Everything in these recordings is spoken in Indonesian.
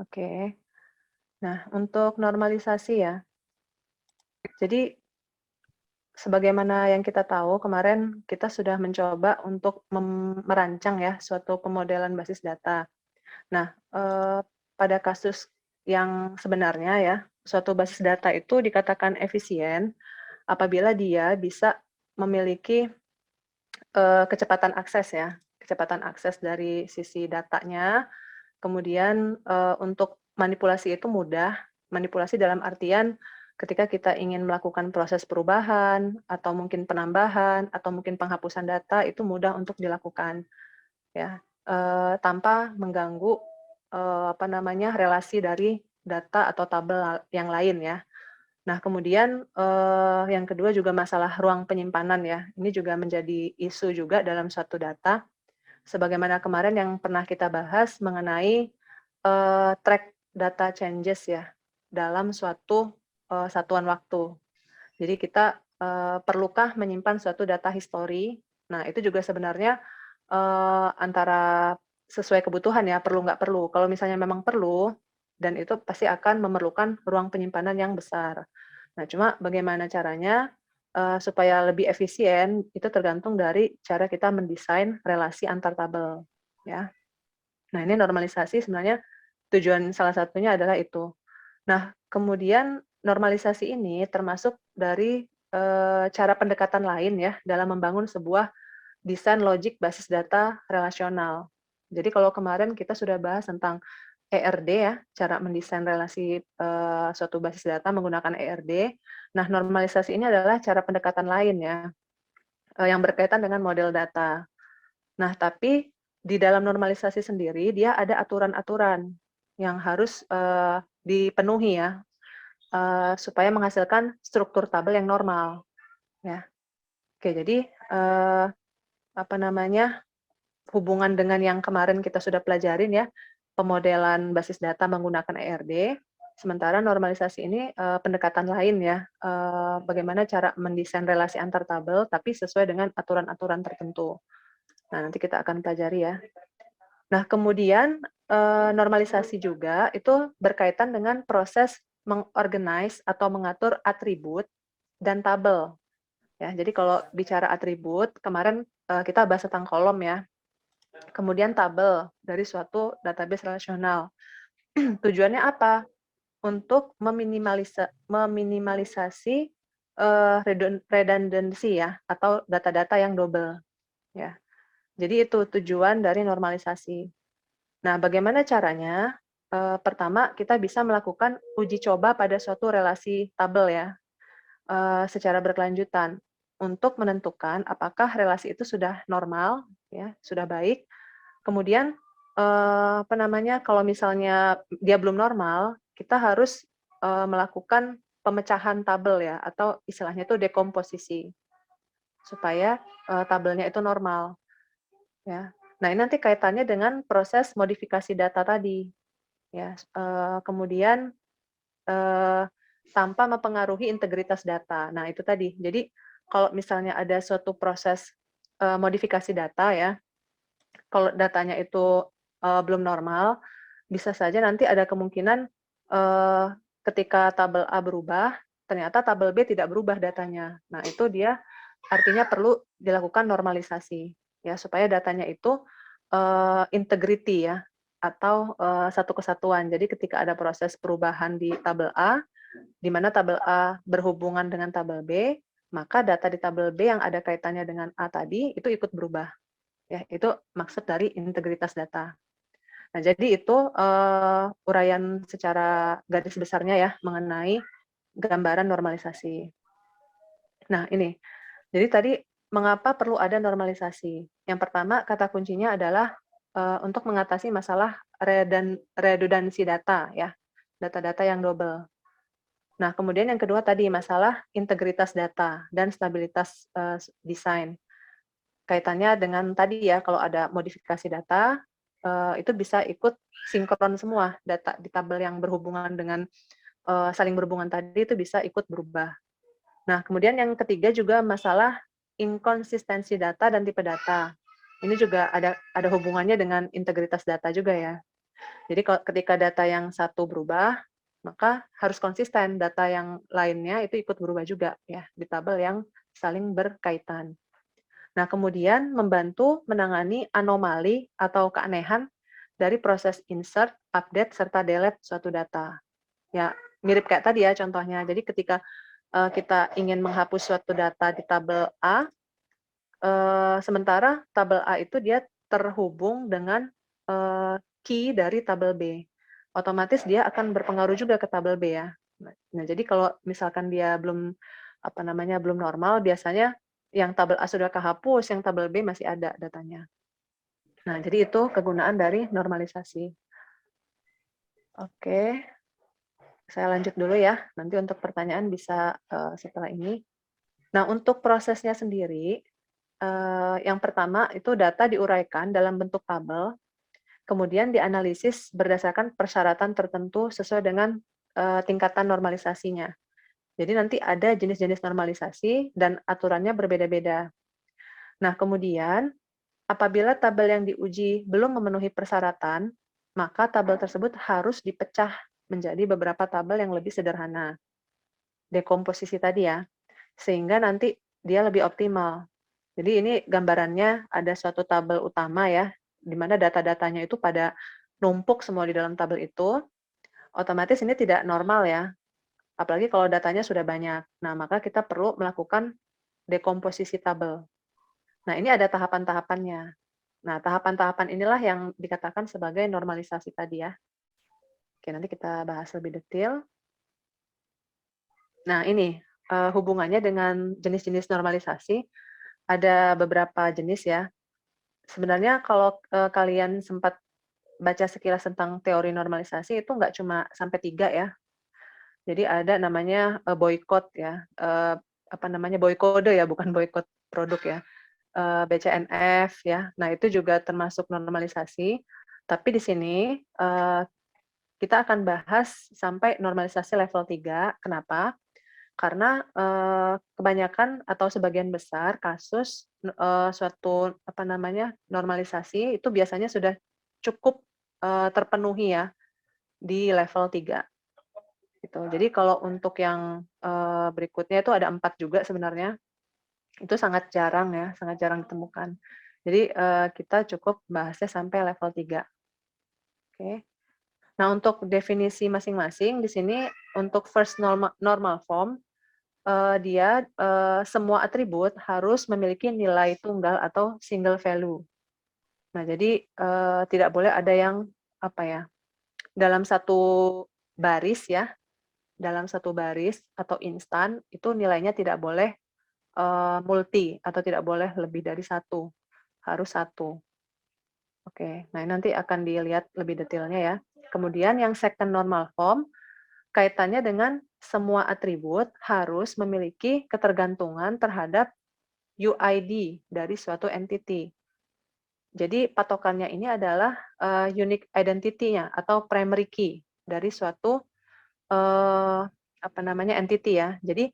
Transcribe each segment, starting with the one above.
Oke. Nah, untuk normalisasi ya, jadi sebagaimana yang kita tahu kemarin kita sudah mencoba untuk merancang ya suatu pemodelan basis data. Nah, pada kasus yang sebenarnya ya, suatu basis data itu dikatakan efisien apabila dia bisa memiliki, kecepatan akses ya, kecepatan akses dari sisi datanya, kemudian, untuk manipulasi itu mudah, manipulasi dalam artian ketika kita ingin melakukan proses perubahan, atau mungkin penambahan, atau mungkin penghapusan data itu mudah untuk dilakukan, ya, tanpa mengganggu, apa namanya, relasi dari data atau tabel yang lain ya. Nah kemudian, yang kedua juga masalah ruang penyimpanan ya, ini juga menjadi isu juga dalam suatu data, sebagaimana kemarin yang pernah kita bahas mengenai, track data changes ya, dalam suatu, satuan waktu. Jadi kita, perlukah menyimpan suatu data history. Nah itu juga sebenarnya, antara sesuai kebutuhan ya, perlu nggak perlu. Kalau misalnya memang perlu, dan itu pasti akan memerlukan ruang penyimpanan yang besar. Nah cuma bagaimana caranya, supaya lebih efisien, itu tergantung dari cara kita mendesain relasi antar tabel, ya. Nah ini normalisasi sebenarnya tujuan salah satunya adalah itu. Nah, kemudian normalisasi ini termasuk dari, cara pendekatan lain ya, dalam membangun sebuah desain logik basis data relasional. Jadi kalau kemarin kita sudah bahas tentang ERD ya, cara mendesain relasi, suatu basis data menggunakan ERD. Nah, normalisasi ini adalah cara pendekatan lain ya, yang berkaitan dengan model data. Nah, tapi di dalam normalisasi sendiri dia ada aturan-aturan yang harus, dipenuhi ya, supaya menghasilkan struktur tabel yang normal, ya. Oke, jadi, apa namanya, hubungan dengan yang kemarin kita sudah pelajarin ya, pemodelan basis data menggunakan ERD, sementara normalisasi ini, pendekatan lain ya, bagaimana cara mendesain relasi antar tabel, tapi sesuai dengan aturan-aturan tertentu. Nah, nanti kita akan pelajari ya. Nah, kemudian, normalisasi juga itu berkaitan dengan proses mengorganize atau mengatur atribut dan tabel, ya. Jadi kalau bicara atribut, kemarin, kita bahas tentang kolom ya, kemudian tabel dari suatu database relasional. Tujuannya apa? Untuk meminimalisasi, redundancy ya, atau data-data yang double, ya. Jadi itu tujuan dari normalisasi. Nah, bagaimana caranya? Pertama, kita bisa melakukan uji coba pada suatu relasi tabel ya, secara berkelanjutan untuk menentukan apakah relasi itu sudah normal, ya, sudah baik. Kemudian, apa namanya, kalau misalnya dia belum normal, kita harus, melakukan pemecahan tabel ya, atau istilahnya itu dekomposisi, supaya, tabelnya itu normal, ya. Nah, ini nanti kaitannya dengan proses modifikasi data tadi. Ya, kemudian, eee, tanpa mempengaruhi integritas data. Nah, itu tadi. Jadi, kalau misalnya ada suatu proses, modifikasi data ya, kalau datanya itu, belum normal, bisa saja nanti ada kemungkinan, eee, ketika tabel A berubah, ternyata tabel B tidak berubah datanya. Nah, itu dia artinya perlu dilakukan normalisasi, ya, supaya datanya itu, integrity ya, atau, satu kesatuan. Jadi ketika ada proses perubahan di tabel A, di mana tabel A berhubungan dengan tabel B, maka data di tabel B yang ada kaitannya dengan A tadi, itu ikut berubah, ya. Itu maksud dari integritas data. Nah, jadi itu, uraian secara garis besarnya ya, mengenai gambaran normalisasi. Nah ini, jadi tadi mengapa perlu ada normalisasi? Yang pertama kata kuncinya adalah, untuk mengatasi masalah redundansi data ya, data-data yang double. Nah kemudian yang kedua tadi masalah integritas data dan stabilitas, desain. Kaitannya dengan tadi ya, kalau ada modifikasi data, itu bisa ikut sinkron semua, data di tabel yang berhubungan dengan, saling berhubungan tadi itu bisa ikut berubah. Nah, kemudian yang ketiga juga masalah inkonsistensi data dan tipe data. Ini juga ada hubungannya dengan integritas data juga ya. Jadi ketika data yang satu berubah, maka harus konsisten data yang lainnya itu ikut berubah juga ya di tabel yang saling berkaitan. Nah, kemudian membantu menangani anomali atau keanehan dari proses insert, update, serta delete suatu data. Ya, mirip kayak tadi ya contohnya. Jadi ketika kita ingin menghapus suatu data di tabel A, sementara tabel A itu dia terhubung dengan key dari tabel B. Otomatis dia akan berpengaruh juga ke tabel B ya. Nah, jadi kalau misalkan dia belum belum normal, biasanya yang tabel A sudah kehapus, yang tabel B masih ada datanya. Nah, jadi itu kegunaan dari normalisasi. Oke, saya lanjut dulu ya. Nanti untuk pertanyaan bisa setelah ini. Nah, untuk prosesnya sendiri, yang pertama itu data diuraikan dalam bentuk tabel, kemudian dianalisis berdasarkan persyaratan tertentu sesuai dengan tingkatan normalisasinya. Jadi nanti ada jenis-jenis normalisasi dan aturannya berbeda-beda. Nah, kemudian apabila tabel yang diuji belum memenuhi persyaratan, maka tabel tersebut harus dipecah menjadi beberapa tabel yang lebih sederhana. Dekomposisi tadi ya, sehingga nanti dia lebih optimal. Jadi ini gambarannya ada suatu tabel utama ya, di mana data-datanya itu pada numpuk semua di dalam tabel itu, otomatis ini tidak normal ya, apalagi kalau datanya sudah banyak. Nah, maka kita perlu melakukan dekomposisi tabel. Nah, ini ada tahapan-tahapannya. Nah, tahapan-tahapan inilah yang dikatakan sebagai normalisasi tadi ya. Oke, nanti kita bahas lebih detail. Nah, ini hubungannya dengan jenis-jenis normalisasi. Ada beberapa jenis ya. Sebenarnya kalau kalian sempat baca sekilas tentang teori normalisasi itu nggak cuma sampai 3 ya. Jadi ada namanya boykot ya, boykode ya, bukan boykot produk ya. BCNF ya. Nah, itu juga termasuk normalisasi. Tapi di sini kita akan bahas sampai normalisasi level 3. Kenapa? Karena kebanyakan atau sebagian besar kasus suatu normalisasi itu biasanya sudah cukup terpenuhi ya di level 3 gitu. Jadi kalau untuk yang berikutnya itu ada 4 juga sebenarnya. Itu sangat jarang ya, sangat jarang ditemukan. Jadi kita cukup bahasnya sampai level 3. Oke. Nah, untuk definisi masing-masing di sini untuk first normal form dia semua atribut harus memiliki nilai tunggal atau single value. Nah, jadi tidak boleh ada yang dalam satu baris ya, dalam satu baris atau instan itu nilainya tidak boleh multi atau tidak boleh lebih dari satu, harus satu. Oke, nah nanti akan dilihat lebih detailnya ya. Kemudian yang second normal form kaitannya dengan semua atribut harus memiliki ketergantungan terhadap UID dari suatu entity. Jadi patokannya ini adalah unique identity-nya atau primary key dari suatu entity ya. Jadi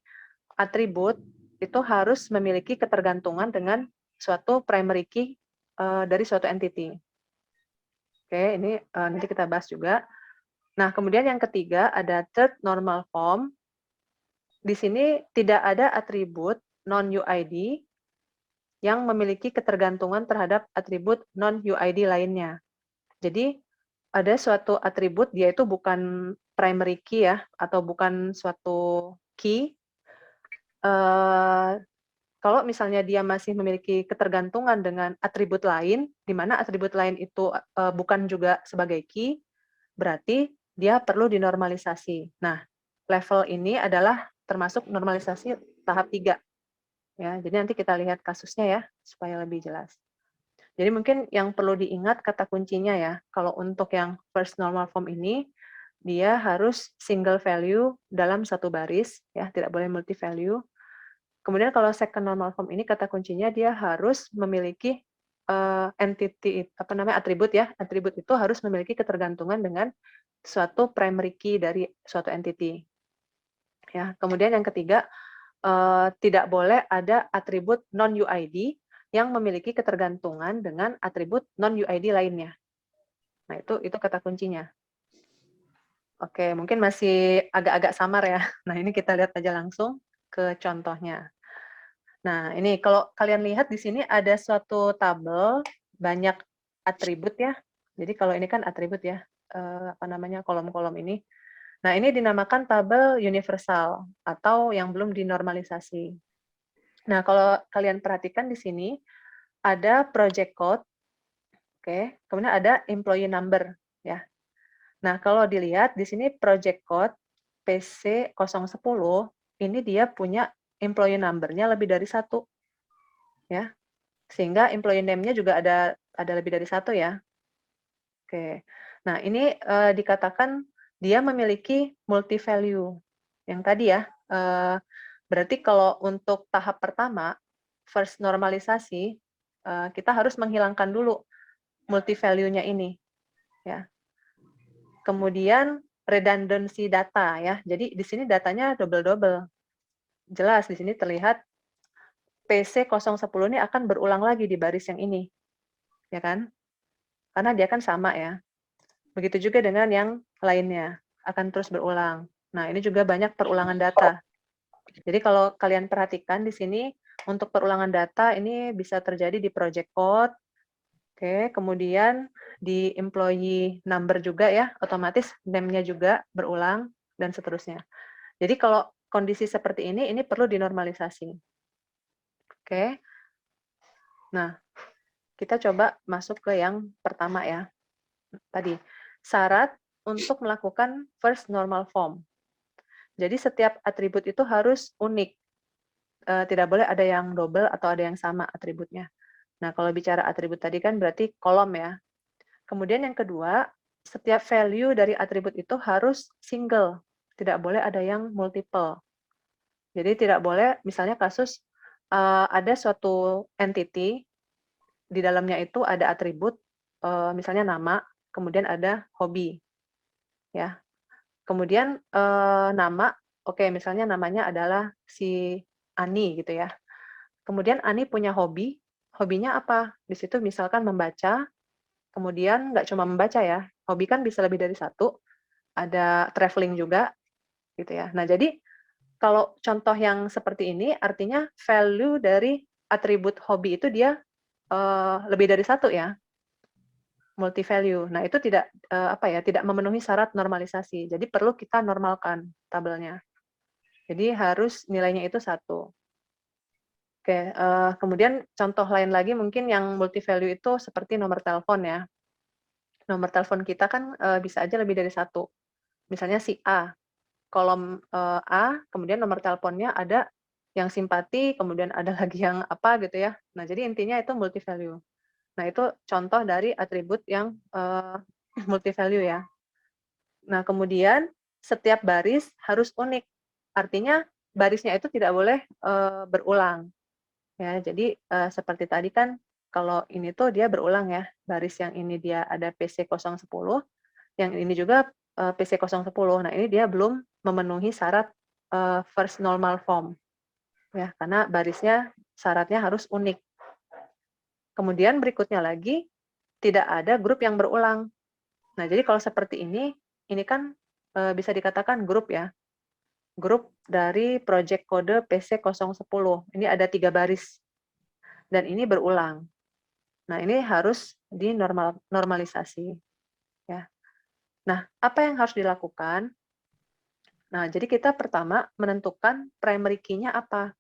atribut itu harus memiliki ketergantungan dengan suatu primary key dari suatu entity. Oke, ini nanti kita bahas juga. Nah, kemudian yang ketiga ada third normal form. Di sini tidak ada atribut non-UID yang memiliki ketergantungan terhadap atribut non-UID lainnya. Jadi ada suatu atribut dia itu bukan primary key ya, atau bukan suatu key. Kalau misalnya dia masih memiliki ketergantungan dengan atribut lain, di mana atribut lain itu bukan juga sebagai key, berarti dia perlu dinormalisasi. Nah, level ini adalah termasuk normalisasi tahap 3. Ya, jadi nanti kita lihat kasusnya ya, supaya lebih jelas. Jadi mungkin yang perlu diingat kata kuncinya ya, kalau untuk yang first normal form ini, dia harus single value dalam satu baris, ya, tidak boleh multi value. Kemudian kalau second normal form ini kata kuncinya dia harus memiliki atribut ya, atribut itu harus memiliki ketergantungan dengan suatu primary key dari suatu entity. Ya, kemudian yang ketiga, tidak boleh ada atribut non-UID yang memiliki ketergantungan dengan atribut non-UID lainnya. Nah, itu kata kuncinya. Oke, mungkin masih agak-agak samar ya. Nah, ini kita lihat aja langsung ke contohnya. Nah, ini kalau kalian lihat di sini ada suatu tabel, banyak atribut ya. Jadi kalau ini kan atribut ya, apa namanya, kolom-kolom ini. Nah, ini dinamakan tabel universal atau yang belum dinormalisasi. Nah, kalau kalian perhatikan di sini ada project code, oke, kemudian ada employee number ya. Nah, kalau dilihat di sini project code PC010 ini dia punya employee number-nya lebih dari satu ya. Sehingga employee name-nya juga ada lebih dari satu ya. Oke. Nah, ini dikatakan dia memiliki multi value. Yang tadi ya, berarti kalau untuk tahap pertama, first normalisasi, kita harus menghilangkan dulu multi value-nya ini ya. Kemudian redundancy data ya. Jadi di sini datanya double-double. Jelas di sini terlihat PC010 ini akan berulang lagi di baris yang ini, ya kan? Karena dia kan sama ya. Begitu juga dengan yang lainnya, akan terus berulang. Nah, ini juga banyak perulangan data. Jadi kalau kalian perhatikan di sini, untuk perulangan data ini bisa terjadi di project code, oke, kemudian di employee number juga ya, otomatis name-nya juga berulang, dan seterusnya. Jadi kalau kondisi seperti ini perlu dinormalisasi. Oke. Nah, kita coba masuk ke yang pertama ya. Tadi, syarat untuk melakukan first normal form. Jadi setiap atribut itu harus unik, tidak boleh ada yang double atau ada yang sama atributnya. Nah, kalau bicara atribut tadi kan berarti kolom ya. Kemudian yang kedua, setiap value dari atribut itu harus single, tidak boleh ada yang multiple. Jadi tidak boleh misalnya kasus, ada suatu entity, di dalamnya itu ada atribut, misalnya nama, kemudian ada hobi, ya. Kemudian, nama, oke misalnya namanya adalah si Ani gitu ya. Kemudian Ani punya hobi, hobinya apa? Di situ misalkan membaca, kemudian nggak cuma membaca ya, hobi kan bisa lebih dari satu, ada traveling juga, gitu ya. Nah jadi, kalau contoh yang seperti ini, artinya value dari atribut hobi itu dia, lebih dari satu ya, multi value. Nah itu tidak, apa ya, tidak memenuhi syarat normalisasi. Jadi perlu kita normalkan tabelnya. Jadi harus nilainya itu satu. Oke, kemudian contoh lain lagi mungkin yang multi value itu seperti nomor telepon ya. Nomor telepon kita kan, bisa aja lebih dari satu. Misalnya si A, kolom, A, kemudian nomor teleponnya ada yang simpati, kemudian ada lagi yang apa gitu ya. Nah, jadi intinya itu multi value. Nah, itu contoh dari atribut yang, multi value ya. Nah, kemudian setiap baris harus unik. Artinya barisnya itu tidak boleh, berulang. Ya, jadi, seperti tadi kan kalau ini tuh dia berulang ya, baris yang ini dia ada PC010, yang ini juga, PC010. Nah, ini dia belum memenuhi syarat, first normal form, ya, karena barisnya syaratnya harus unik. Kemudian berikutnya lagi, tidak ada grup yang berulang. Nah, jadi kalau seperti ini kan, bisa dikatakan grup ya, grup dari project kode PC010. Ini ada 3 baris, dan ini berulang. Nah, ini harus normalisasi, ya. Nah, apa yang harus dilakukan? Nah, jadi kita pertama menentukan primary key-nya apa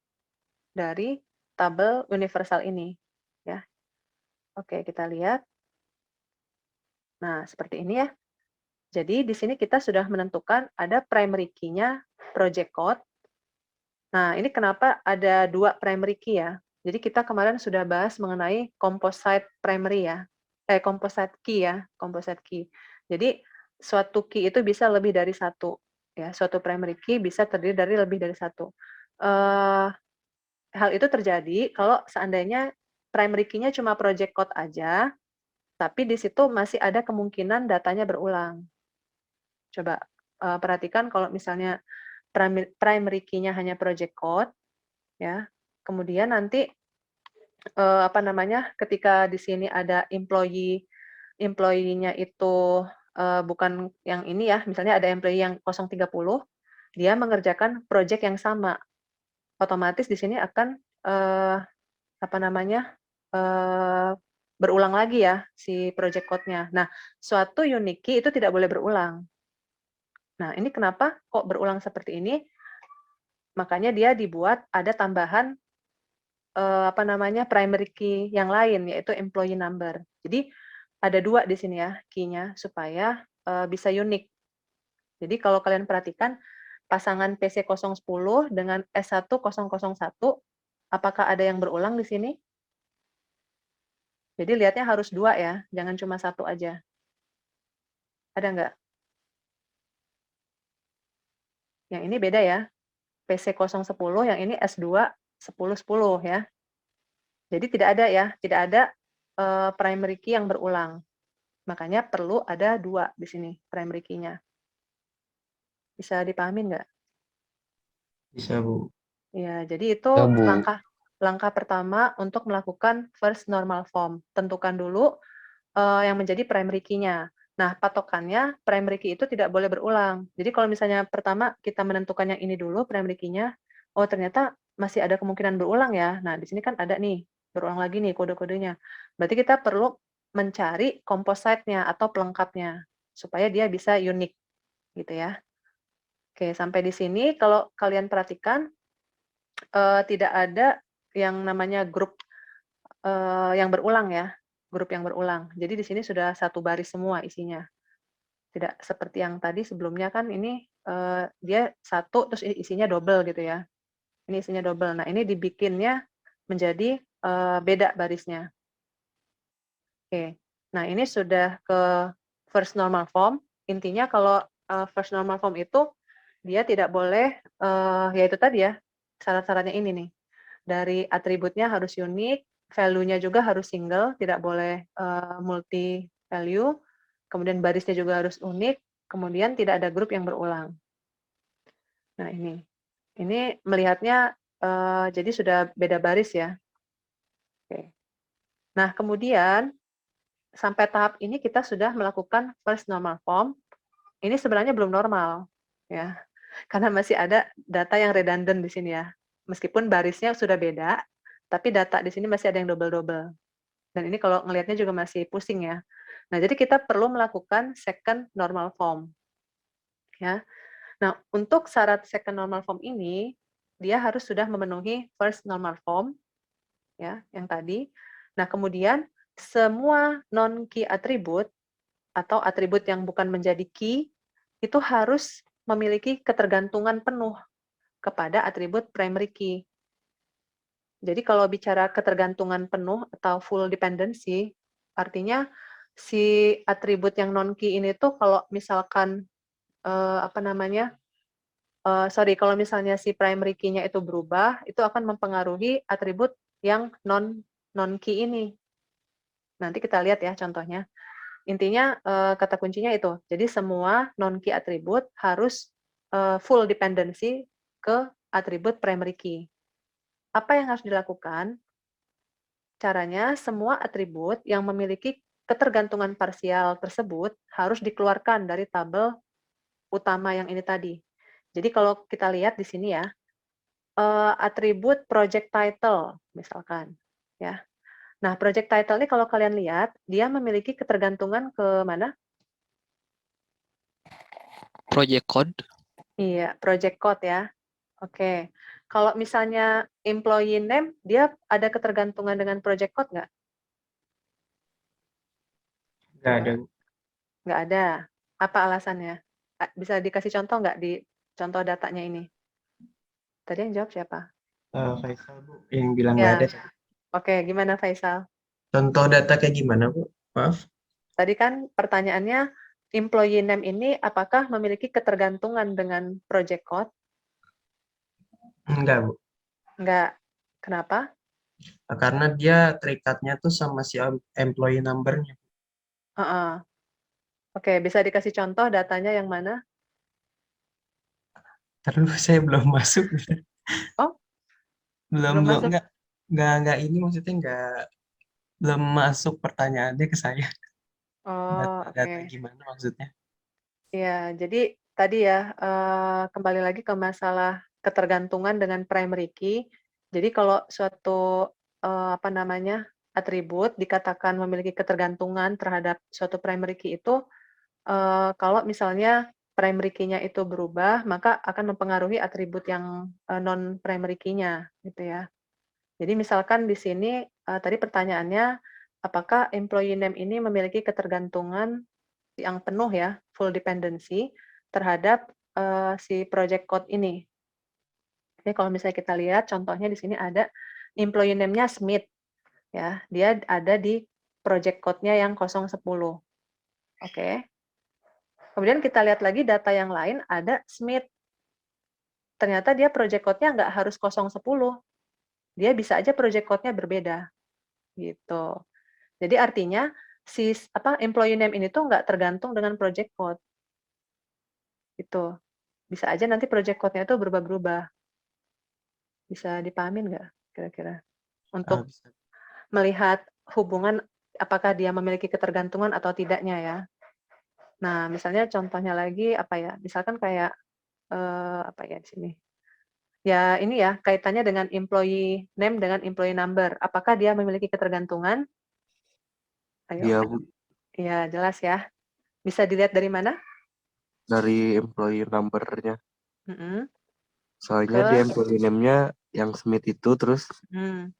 dari tabel universal ini, ya. Oke, kita lihat. Nah, seperti ini ya. Jadi di sini kita sudah menentukan ada primary key-nya project code. Nah, ini kenapa ada 2 primary key ya. Jadi kita kemarin sudah bahas mengenai composite primary ya. Composite key ya, composite key. Jadi suatu key itu bisa lebih dari satu ya, suatu primary key bisa terdiri dari lebih dari satu. Hal itu terjadi kalau seandainya primary key-nya cuma project code aja, tapi di situ masih ada kemungkinan datanya berulang. Coba, perhatikan kalau misalnya primary key-nya hanya project code, ya, kemudian nanti, apa namanya, ketika di sini ada employee employee-nya itu bukan yang ini ya, misalnya ada employee yang 030, dia mengerjakan project yang sama, otomatis di sini akan apa namanya, berulang lagi ya si project code-nya. Nah, suatu unique key itu tidak boleh berulang. Nah, ini kenapa kok berulang seperti ini? Makanya dia dibuat ada tambahan apa namanya, primary key yang lain, yaitu employee number. Jadi ada 2 di sini ya key-nya supaya bisa unik. Jadi kalau kalian perhatikan pasangan PC010 dengan S1001, apakah ada yang berulang di sini? Jadi lihatnya harus 2 ya, jangan cuma 1 aja. Ada nggak? Yang ini beda ya, PC010, yang ini S2 1010 ya. Jadi tidak ada ya, tidak ada primary key yang berulang. Makanya perlu ada 2 di sini primary key-nya. Bisa dipahami nggak? Bisa, Bu. Ya, jadi itu Ya, Bu. langkah pertama untuk melakukan first normal form. Tentukan dulu yang menjadi primary key-nya. Nah, patokannya primary key itu tidak boleh berulang. Jadi kalau misalnya pertama kita menentukan yang ini dulu primary key-nya, oh ternyata masih ada kemungkinan berulang ya. Nah, di sini kan ada nih, berulang lagi nih kode-kodenya. Berarti kita perlu mencari composite-nya atau pelengkapnya supaya dia bisa unik gitu ya. Oke, sampai di sini kalau kalian perhatikan tidak ada yang namanya grup yang berulang ya, grup yang berulang. Jadi di sini sudah satu baris semua isinya. Tidak seperti yang tadi sebelumnya kan ini dia satu terus isinya double gitu ya. Ini isinya double. Nah, ini dibikinnya menjadi beda barisnya. Oke. Nah, ini sudah ke first normal form. Intinya kalau first normal form itu dia tidak boleh ya itu tadi ya, syarat-syaratnya ini nih. Dari atributnya harus unik, value-nya juga harus single, tidak boleh multi value, kemudian barisnya juga harus unik, kemudian tidak ada grup yang berulang. Nah ini melihatnya jadi sudah beda baris ya. Oke. Nah kemudian sampai tahap ini kita sudah melakukan first normal form. Ini sebenarnya belum normal, ya, karena masih ada data yang redundant di sini ya. Meskipun barisnya sudah beda, tapi data di sini masih ada yang double-double. Dan ini kalau ngelihatnya juga masih pusing ya. Nah, jadi kita perlu melakukan second normal form. Ya. Nah, untuk syarat second normal form ini, dia harus sudah memenuhi first normal form, ya, yang tadi. Nah, kemudian semua non-key atribut atau atribut yang bukan menjadi key, itu harus memiliki ketergantungan penuh kepada atribut primary key. Jadi kalau bicara ketergantungan penuh atau full dependency, artinya si atribut yang non-key ini tuh kalau misalkan apa namanya, kalau misalnya si primary key-nya itu berubah, itu akan mempengaruhi atribut yang non-key ini. Nanti kita lihat ya contohnya. Intinya kata kuncinya itu. Jadi semua non-key atribut harus full dependency ke atribut primary key. Apa yang harus dilakukan? Caranya, semua atribut yang memiliki ketergantungan parsial tersebut harus dikeluarkan dari tabel utama yang ini tadi. Jadi kalau kita lihat di sini ya, atribut project title misalkan, ya. Nah, project title ini kalau kalian lihat, dia memiliki ketergantungan ke mana? Project code. Iya, project code ya. Oke. Kalau misalnya employee name, dia ada ketergantungan dengan project code nggak? Nggak ada, Bu. Nggak ada. Apa alasannya? Bisa dikasih contoh nggak di contoh datanya ini? Tadi yang jawab siapa? Faisal, Bu, yang bilang nggak ada. Ya, oke. Gimana Faisal? Contoh data kayak gimana, Bu? Maaf. Tadi kan pertanyaannya, employee name ini apakah memiliki ketergantungan dengan project code? Enggak, Bu. Nggak. Kenapa? Karena dia terikatnya tuh sama si employee number-nya. Heeh. Oke, bisa dikasih contoh datanya yang mana? Terus saya belum masuk. Oh, belum belum belum masuk. nggak ini maksudnya nggak belum masuk pertanyaannya ke saya. Oh, Data oke. gimana maksudnya? Iya, jadi tadi ya, kembali lagi ke masalah ketergantungan dengan primary key. Jadi kalau suatu, apa namanya, atribut dikatakan memiliki ketergantungan terhadap suatu primary key itu, kalau misalnya primary key-nya itu berubah, maka akan mempengaruhi atribut yang, non primary key-nya, gitu ya. Jadi misalkan di sini, tadi pertanyaannya, apakah employee name ini memiliki ketergantungan yang penuh ya, full dependency terhadap, si project code ini. Jadi kalau misalnya kita lihat contohnya di sini ada employee name-nya Smith ya, dia ada di project code-nya yang 010, oke. Kemudian kita lihat lagi data yang lain ada Smith, ternyata dia project code-nya nggak harus 010, dia bisa aja project code-nya berbeda, gitu. Jadi artinya employee name ini tuh nggak tergantung dengan project code, gitu. Bisa aja nanti project code-nya itu berubah-berubah. Bisa dipahamin nggak kira-kira? Ah, Untuk bisa. melihat hubungan apakah dia memiliki ketergantungan atau tidaknya ya. Nah, misalnya contohnya lagi apa ya, misalkan kayak, apa ya di sini, ya ini ya kaitannya dengan employee name dengan employee number. Apakah dia memiliki ketergantungan? Ayo. Iya, Bu. Iya jelas ya. Bisa dilihat dari mana? Dari employee number-nya. Mhm, Soalnya di ke employee name-nya yang Smith itu, terus mhm,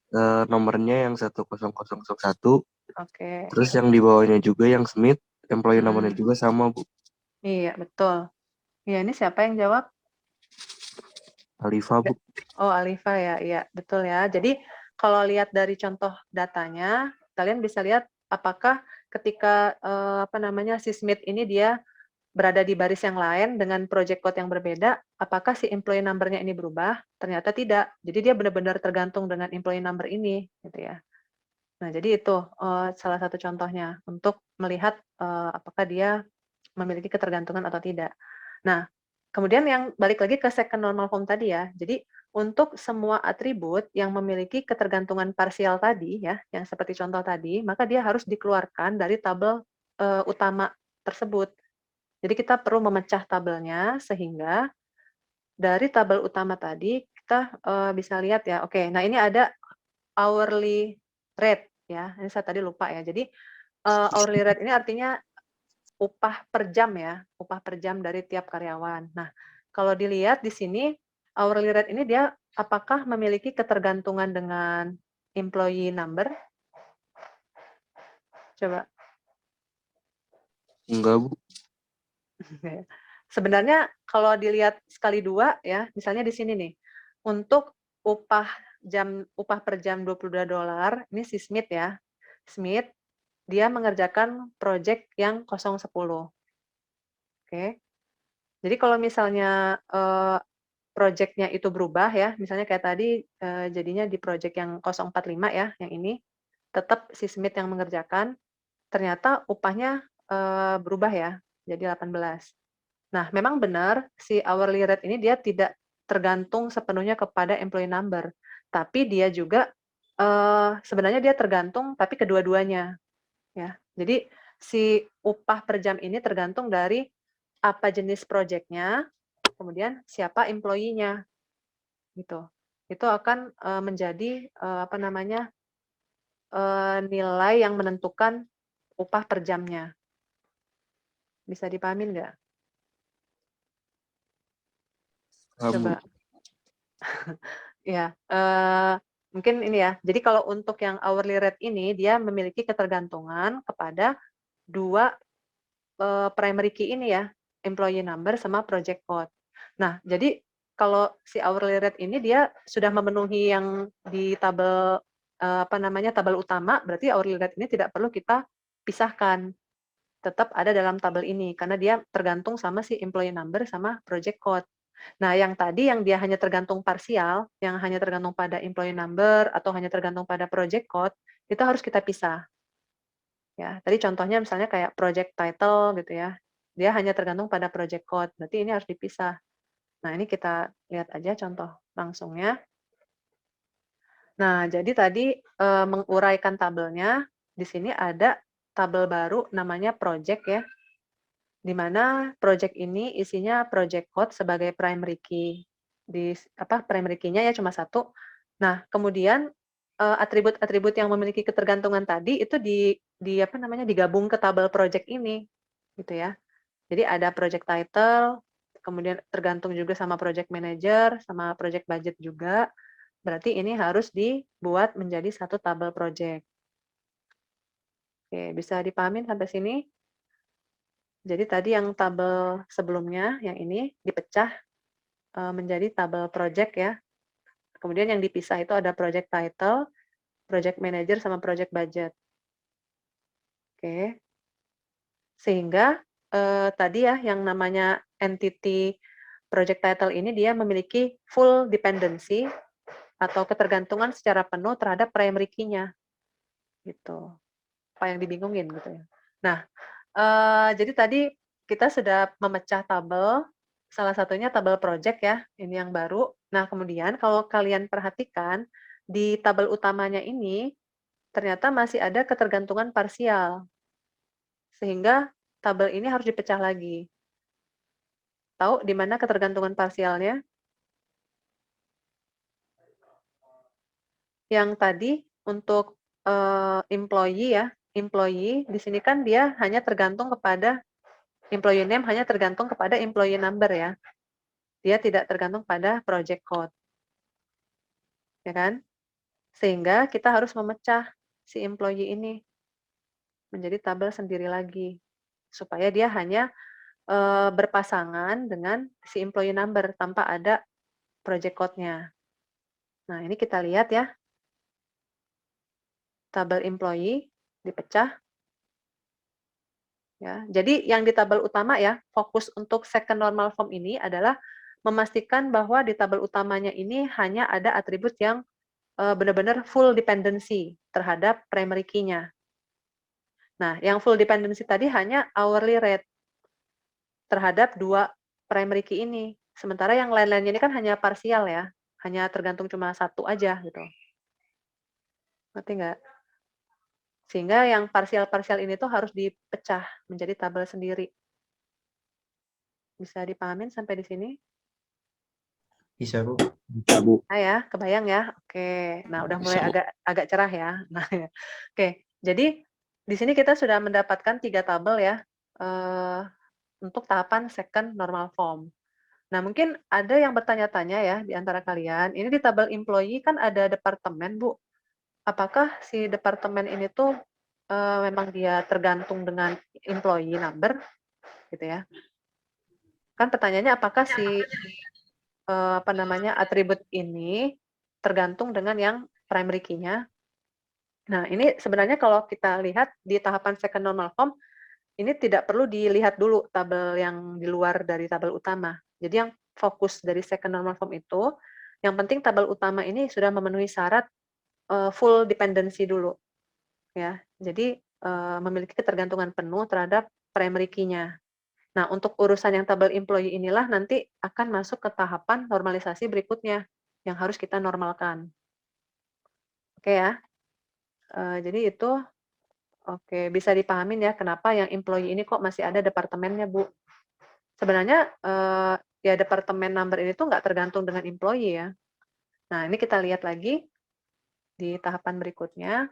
nomornya yang 10001, oke, terus yang di bawahnya juga yang Smith, employee nomornya mhm, juga sama, Bu. iya betul. Iya ini siapa yang jawab? Alifa, Nggak. Bu. Oh, Alifa ya, iya, betul ya. Jadi kalau lihat dari contoh datanya, kalian bisa lihat apakah ketika, apa namanya, si Smith ini dia berada di baris yang lain dengan project code yang berbeda, apakah si employee number-nya ini berubah? Ternyata tidak. Jadi dia benar-benar tergantung dengan employee number ini, gitu ya. Nah, jadi itu, salah satu contohnya untuk melihat, apakah dia memiliki ketergantungan atau tidak. Nah, kemudian yang balik lagi ke second normal form tadi ya. Jadi untuk semua atribut yang memiliki ketergantungan parsial tadi ya, yang seperti contoh tadi, maka dia harus dikeluarkan dari tabel, utama tersebut. Jadi kita perlu memecah tabelnya sehingga dari tabel utama tadi kita, bisa lihat ya, oke, nah ini ada hourly rate ya, ini saya tadi lupa ya. Jadi, hourly rate ini artinya upah per jam ya, upah per jam dari tiap karyawan. Nah, kalau dilihat di sini, hourly rate ini dia apakah memiliki ketergantungan dengan employee number? Coba. Enggak, Bu. Sebenarnya kalau dilihat sekali dua ya, misalnya di sini nih, untuk upah per jam $22, ini si Smith ya. Smith, dia mengerjakan project yang 010, oke. Jadi kalau misalnya, projeknya itu berubah ya, misalnya kayak tadi, jadinya di project yang 045 ya, yang ini, tetap si Smith yang mengerjakan, ternyata upahnya, berubah ya, jadi 18. Nah, memang benar si hourly rate ini dia tidak tergantung sepenuhnya kepada employee number, tapi dia juga, sebenarnya dia tergantung tapi kedua-duanya, ya. Jadi si upah per jam ini tergantung dari apa jenis projeknya, kemudian siapa employee-nya. Gitu. Itu akan, menjadi, apa namanya, nilai yang menentukan upah per jamnya. Bisa dipahamin nggak? Kamu. Coba. Ya, mungkin ini ya, jadi kalau untuk yang hourly rate ini, dia memiliki ketergantungan kepada 2 primary key ini ya, employee number sama project code. Nah, jadi kalau si hourly rate ini dia sudah memenuhi yang di tabel, apa namanya, tabel utama, berarti hourly rate ini tidak perlu kita pisahkan, tetap ada dalam tabel ini, karena dia tergantung sama si employee number sama project code. Nah, yang tadi yang dia hanya tergantung parsial, yang hanya tergantung pada employee number atau hanya tergantung pada project code, itu harus kita pisah. Ya, tadi contohnya misalnya kayak project title gitu ya, dia hanya tergantung pada project code, berarti ini harus dipisah. Nah, ini kita lihat aja contoh langsungnya. Nah, jadi tadi, menguraikan tabelnya, di sini ada tabel baru namanya project ya, di mana project ini isinya project code sebagai primary key. Primary key-nya ya cuma satu. Nah, kemudian atribut-atribut yang memiliki ketergantungan tadi itu digabung ke tabel project ini, gitu ya. Jadi ada project title, kemudian tergantung juga sama project manager, sama project budget juga. Berarti ini harus dibuat menjadi satu tabel project. Oke, bisa dipahamin sampai sini? Jadi tadi yang tabel sebelumnya, yang ini dipecah menjadi tabel project ya. Kemudian yang dipisah itu ada project title, project manager, sama project budget. Oke. Sehingga tadi ya yang namanya entity project title ini dia memiliki full dependency atau ketergantungan secara penuh terhadap primary key-nya. Gitu. Apa yang dibingungin gitu ya. Nah, jadi tadi kita sudah memecah tabel, salah satunya tabel project ya, ini yang baru. Nah, kemudian kalau kalian perhatikan, di tabel utamanya ini, ternyata masih ada ketergantungan parsial. Sehingga tabel ini harus dipecah lagi. Tahu di mana ketergantungan parsialnya? Yang tadi untuk employee ya, employee di sini kan dia hanya tergantung kepada employee name, hanya tergantung kepada employee number ya. Dia tidak tergantung pada project code. Ya kan? Sehingga kita harus memecah si employee ini menjadi tabel sendiri lagi. Supaya dia hanya berpasangan dengan si employee number tanpa ada project code-nya. Nah, ini kita lihat ya. Tabel employee dipecah. Ya, jadi yang di tabel utama ya, fokus untuk second normal form ini adalah memastikan bahwa di tabel utamanya ini hanya ada atribut yang benar-benar full dependency terhadap primary key-nya. Nah, yang full dependency tadi hanya hourly rate terhadap dua primary key ini. Sementara yang lain-lainnya ini kan hanya parsial ya, hanya tergantung cuma satu aja gitu. Ngerti nggak? Sehingga yang parsial-parsial ini tuh harus dipecah menjadi tabel sendiri. Bisa dipahamin sampai di sini? Bisa, Bu. Bisa, Bu. Nah ya, kebayang ya? Oke. Nah, udah mulai Bisa, Bu. agak cerah ya. Nah, ya. Oke. Jadi di sini kita sudah mendapatkan 3 tabel ya, untuk tahapan second normal form. Nah, mungkin ada yang bertanya-tanya ya di antara kalian, ini di tabel employee kan ada departemen, Bu. Apakah si departemen ini tuh, memang dia tergantung dengan employee number, gitu ya? Kan pertanyaannya apakah si atribut ini tergantung dengan yang primary key-nya. Nah, ini sebenarnya kalau kita lihat di tahapan second normal form, ini tidak perlu dilihat dulu tabel yang di luar dari tabel utama. Jadi yang fokus dari second normal form itu, yang penting tabel utama ini sudah memenuhi syarat full dependency dulu, ya. Jadi memiliki ketergantungan penuh terhadap primary key-nya. Nah, untuk urusan yang tabel employee inilah nanti akan masuk ke tahapan normalisasi berikutnya yang harus kita normalkan. Oke ya. Jadi itu oke, bisa dipahamin ya kenapa yang employee ini kok masih ada departemennya, Bu. Sebenarnya ya departemen number ini tuh nggak tergantung dengan employee ya. Nah, ini kita lihat lagi di tahapan berikutnya,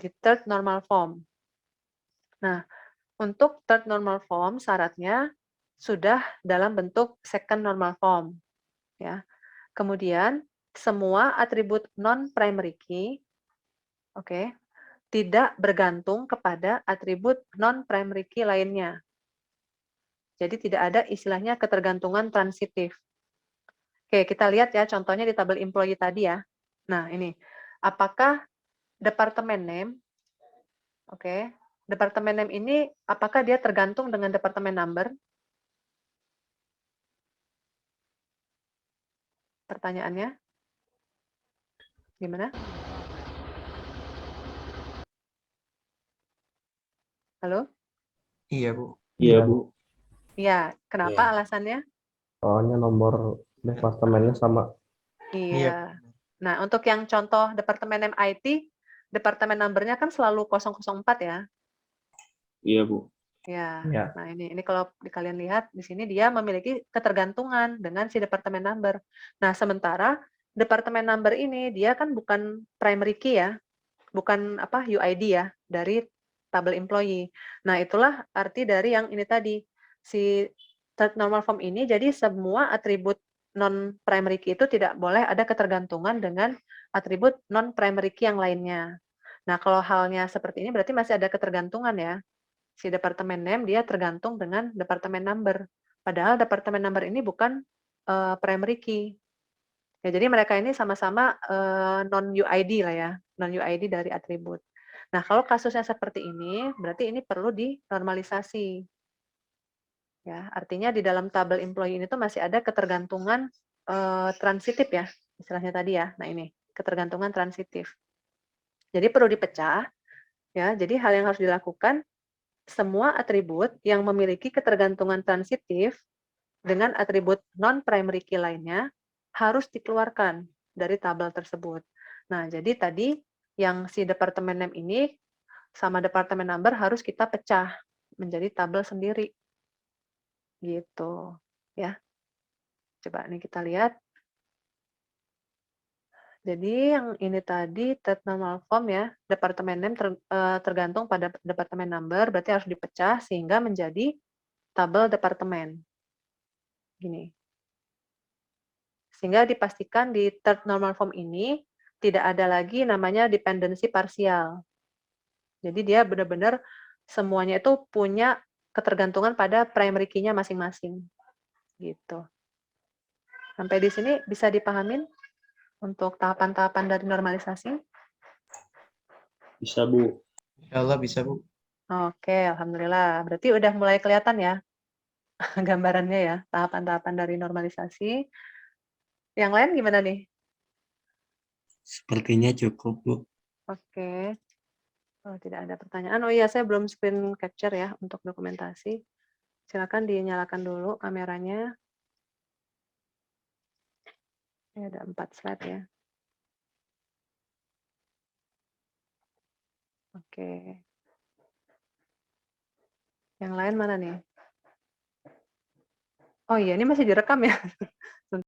di third normal form. Nah, untuk third normal form syaratnya sudah dalam bentuk second normal form, ya. Kemudian semua atribut non-primary key, oke, tidak bergantung kepada atribut non-primary key lainnya. Jadi tidak ada istilahnya ketergantungan transitif. Oke, kita lihat ya contohnya di tabel employee tadi ya. Nah, ini. Apakah departemen name, oke, departemen name ini apakah dia tergantung dengan departemen number? Pertanyaannya, gimana? Halo? Iya, Bu. Iya, Bu. Iya, kenapa Iya. alasannya? Soalnya nomor departemennya sama. Iya. Iya. Nah, untuk yang contoh departemen name IT, departemen number-nya kan selalu 004 ya. Iya, Bu. Ya. Ya. Nah, ini kalau kalian lihat di sini dia memiliki ketergantungan dengan si departemen number. Nah, sementara departemen number ini dia kan bukan primary key ya, bukan UID ya dari tabel employee. Nah, itulah arti dari yang ini tadi. Si third normal form ini jadi semua atribut non primary key itu tidak boleh ada ketergantungan dengan atribut non primary key yang lainnya. Nah, kalau halnya seperti ini berarti masih ada ketergantungan ya. Si departemen name dia tergantung dengan departemen number. Padahal departemen number ini bukan primary key. Ya, jadi mereka ini sama-sama non UID lah ya, non UID dari atribut. Nah, kalau kasusnya seperti ini, berarti ini perlu dinormalisasi. Ya, artinya di dalam tabel employee ini tuh masih ada ketergantungan transitif ya, istilahnya tadi ya. Nah, ini ketergantungan transitif. Jadi perlu dipecah ya. Jadi hal yang harus dilakukan semua atribut yang memiliki ketergantungan transitif dengan atribut non-primary key lainnya harus dikeluarkan dari tabel tersebut. Nah, jadi tadi yang si departemen name ini sama departemen number harus kita pecah menjadi tabel sendiri. Gitu. Ya. Coba nih kita lihat. Jadi yang ini tadi third normal form ya, departemen name tergantung pada departemen number, berarti harus dipecah sehingga menjadi tabel departemen. Gini. Sehingga dipastikan di third normal form ini tidak ada lagi namanya dependensi parsial. Jadi dia benar-benar semuanya itu punya ketergantungan pada primary key-nya masing-masing. Gitu. Sampai di sini bisa dipahamin untuk tahapan-tahapan dari normalisasi? Bisa, Bu. Insya Allah bisa, Bu. Oke, alhamdulillah. Berarti udah mulai kelihatan ya gambarannya ya, tahapan-tahapan dari normalisasi. Yang lain gimana nih? Sepertinya cukup, Bu. Oke. Oh, tidak ada pertanyaan. Oh iya, saya belum screen capture ya untuk dokumentasi. Silakan dinyalakan dulu kameranya. Ini ada 4 slide ya. Oke. Yang lain mana nih? Oh iya, ini masih direkam ya.